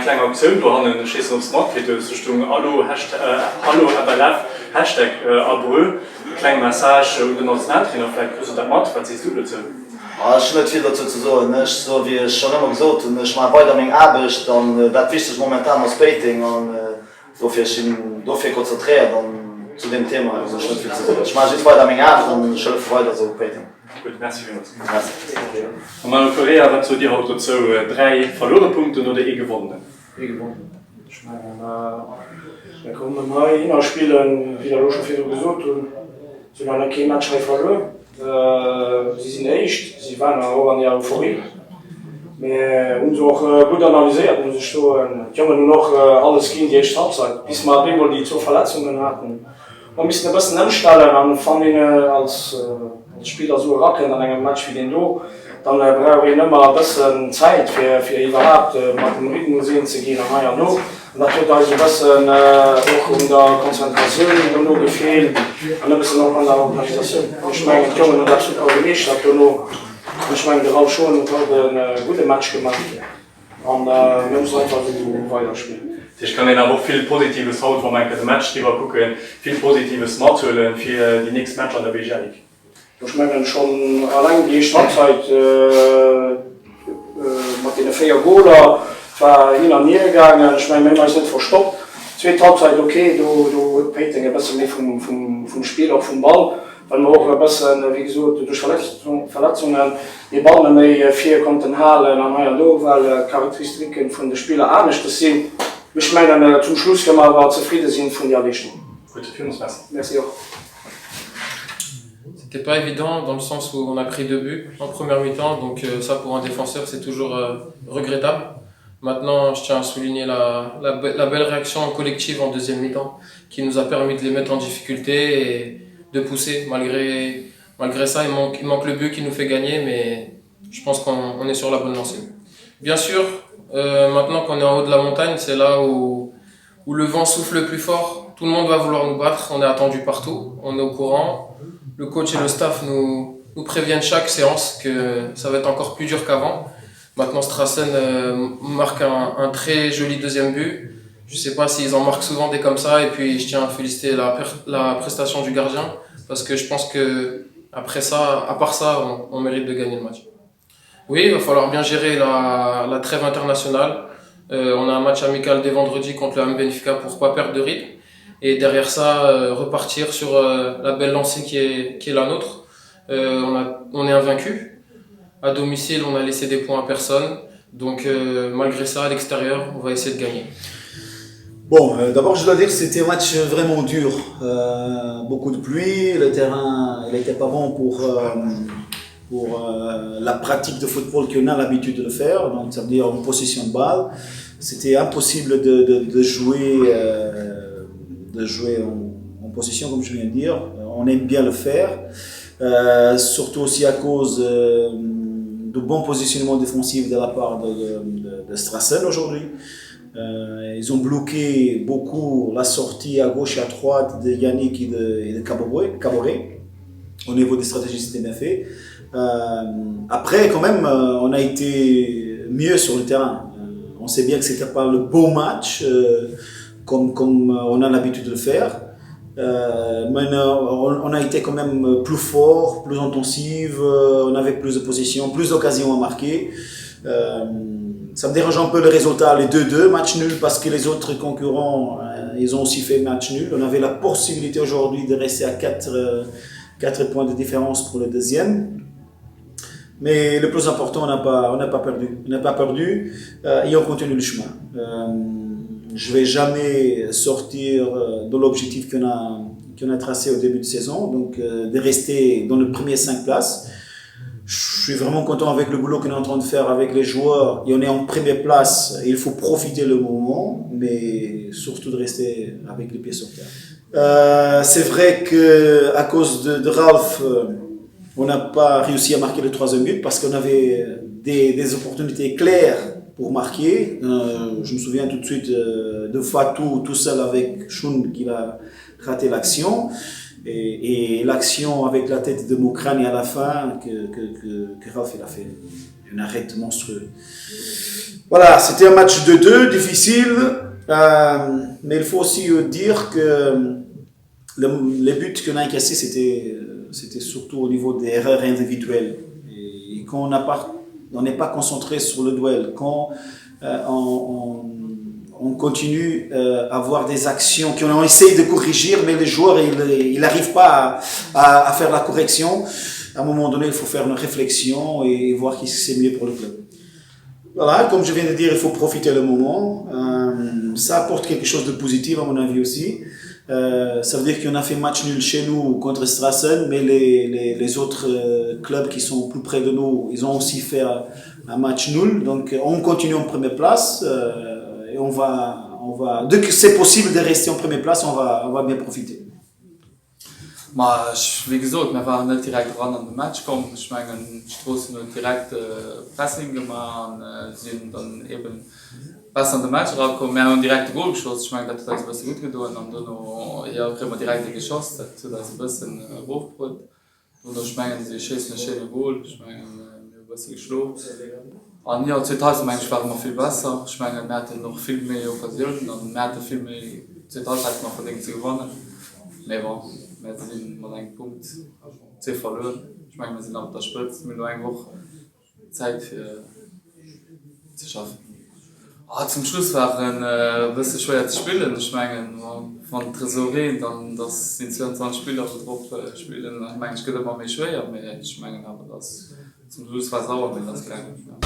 kleine Aktion, du hast einen Schiss aufs Markt, zur Stunde Hallo, Hallo, Abalaf, Hashtag Abreu, kleine Massage und den Nationaltrainer, vielleicht grüßt du das Mord, was siehst du dazu? Ja, ich will nicht viel dazu zu sagen, nicht so wie ich schon immer gesagt habe, ich mache weiter meine Arbeit, dann das Wichtigste momentan das Painting und dafür konzentriert und zu dem Thema, also ich nicht viel zu sagen. Ich mache jetzt weiter meine Arbeit und ich helfe weiter so Painting. Gut, merci vielmals. Merci. Und Manu Correa hat zu dir auch dazu 3 verlorene Punkte oder gewonnen? Gewonnen. Ich meine, wir kommen mal hinspielen, wie der schon viel gesagt und so lange kein Match verloren. Sie sind echt, sie waren auch an der Euphorie. Wir haben uns auch gut analysiert, muss ich sagen. Die haben nur noch alles gegen die erste Halbzeit, bis wir einmal die 2 Verletzungen hatten. Wir müssen ein bisschen anstellen und von denen als Spieler so racken an einem Match wie den hier, dann brauche ich immer ein bisschen Zeit für überhaupt mit dem Rhythmus zu gehen. Und das tut also ein bisschen auch um der Konzentration noch gefehlt und ein bisschen auch an der Organisation. Ich meine, die Jungen haben das auch gemischt, ich meine, die haben schon einen guten Match gemacht. Und wir müssen einfach so weiterspielen. Ich kann Ihnen aber auch viel Positives heute, wenn man das Match drüber gucken, viel Positives mitholen für die nächsten Match an der BJ League. Ich meine schon allein die Startzeit mit den 4 Goals war hin und her gegangen. Ich meine, wir sind verstoppt. Zweite Halbzeit okay, du Painting ein bisschen mehr vom Spiel auch vom Ball. Weil wir auch ein bisschen, wie gesagt, durch Verletzungen die Ball mehr 4 konnten halten, weil Charakteristiken von den Spielern auch nicht das sind. Ich meine, zum Schluss können wir aber zufrieden sein von der Leistung. Gut, vielen Dank. Merci auch. C'était pas évident dans le sens où on a pris 2 buts en première mi-temps, donc ça pour un défenseur c'est toujours regrettable. Maintenant, je tiens à souligner la belle réaction collective en deuxième mi-temps qui nous a permis de les mettre en difficulté et de pousser. Malgré ça, il manque le but qui nous fait gagner, mais je pense qu'on est sur la bonne lancée. Bien sûr, maintenant qu'on est en haut de la montagne, c'est là où le vent souffle le plus fort. Tout le monde va vouloir nous battre, on est attendu partout, on est au courant. Le coach et le staff nous préviennent chaque séance que ça va être encore plus dur qu'avant. Maintenant, Strassen marque un très joli deuxième but. Je ne sais pas s'ils en marquent souvent des comme ça. Et puis, je tiens à féliciter la prestation du gardien. Parce que je pense que après ça, à part ça, on mérite de gagner le match. Oui, il va falloir bien gérer la trêve internationale. On a un match amical dès vendredi contre le AM Benfica pour ne pas perdre de rythme. Et derrière ça, repartir sur la belle lancée qui est la nôtre. On est invaincu. À domicile, on a laissé des points à personne. Donc, malgré ça, à l'extérieur, on va essayer de gagner. Bon, d'abord, je dois dire que c'était un match vraiment dur. Beaucoup de pluie, le terrain n'était pas bon pour la pratique de football qu'on a l'habitude de le faire. Donc, ça veut dire en possession de balle. C'était impossible de jouer en possession, comme je viens de dire. On aime bien le faire, surtout aussi à cause de bon positionnement défensif de la part de Strassen aujourd'hui. Ils ont bloqué beaucoup la sortie à gauche et à droite de Yannick et de Caboret. Au niveau des stratégies, c'était bien fait. Après, quand même, on a été mieux sur le terrain. On sait bien que ce n'était pas le beau match comme on a l'habitude de le faire. Mais on a été quand même plus fort, plus intensif, on avait plus de possession, plus d'occasions à marquer. Ça me dérange un peu le résultat, les 2-2, match nul, parce que les autres concurrents, ils ont aussi fait match nul. On avait la possibilité aujourd'hui de rester à 4 points de différence pour le deuxième. Mais le plus important, on n'a pas perdu. On n'a pas perdu et on continue le chemin. Je ne vais jamais sortir de l'objectif qu'on a tracé au début de saison, donc de rester dans les premières 5 places. Je suis vraiment content avec le boulot qu'on est en train de faire avec les joueurs et on est en première place. Il faut profiter le moment, mais surtout de rester avec les pieds sur terre. C'est vrai qu'à cause de Ralph, on n'a pas réussi à marquer le 3e but parce qu'on avait des opportunités claires pour marquer. Je me souviens tout de suite de Fatou tout seul avec Shun qui a raté l'action. Et l'action avec la tête de Mokrani à la fin que Ralph il a fait un arrêt monstrueux. Voilà, c'était un match de 2, difficile, mais il faut aussi dire que les buts qu'on a encaissés, c'était surtout au niveau des erreurs individuelles. Et quand on n'est pas concentré sur le duel, quand on continue à avoir des actions qu'on essaye de corriger, mais les joueurs ils n'arrivent pas à faire la correction. À un moment donné, il faut faire une réflexion et voir ce qui c'est mieux pour le club. Voilà, comme je viens de dire, il faut profiter le moment. Ça apporte quelque chose de positif à mon avis aussi. Ça veut dire qu'on a fait match nul chez nous contre Strassen, mais les autres clubs qui sont plus près de nous, ils ont aussi fait un match nul. Donc on continue en première place et on va, dès que c'est possible de rester en première place, on va bien profiter. Wie gesagt, wir waren nicht direkt ran an den Match gekommen. Ich meine, Straßen nur direkt Pressing gemacht und sind dann eben besser an den Match rangekommen. Wir haben direkt ein Goal geschossen. Ich meine, das hat uns gut getan. Und dann kriegen wir direkt geschossen. Das hat ein bisschen hochgebracht. Und dann schmecken sie schießen ein schönes Goal. Ich meine, wir haben ein bisschen geschlagen. Und ja, 2000 waren wir viel besser. Ich meine, wir hatten noch viel mehr Occasionen und wir hatten viel mehr. 2000 hatten wir verdient zu gewonnen. Aber wir sind mal einen Punkt verloren. Ich meine, wir sind auf der Spitze mit nur einer Woche Zeit zu schaffen. Zum Schluss war ein bisschen schwer zu spielen. Ich meine, von Tresoré, dann das sind 22 Spieler drauf spielen. Ich meine, es geht immer mehr schwer, aber ich meine, aber das zum Schluss war sauer, wenn das klein ist.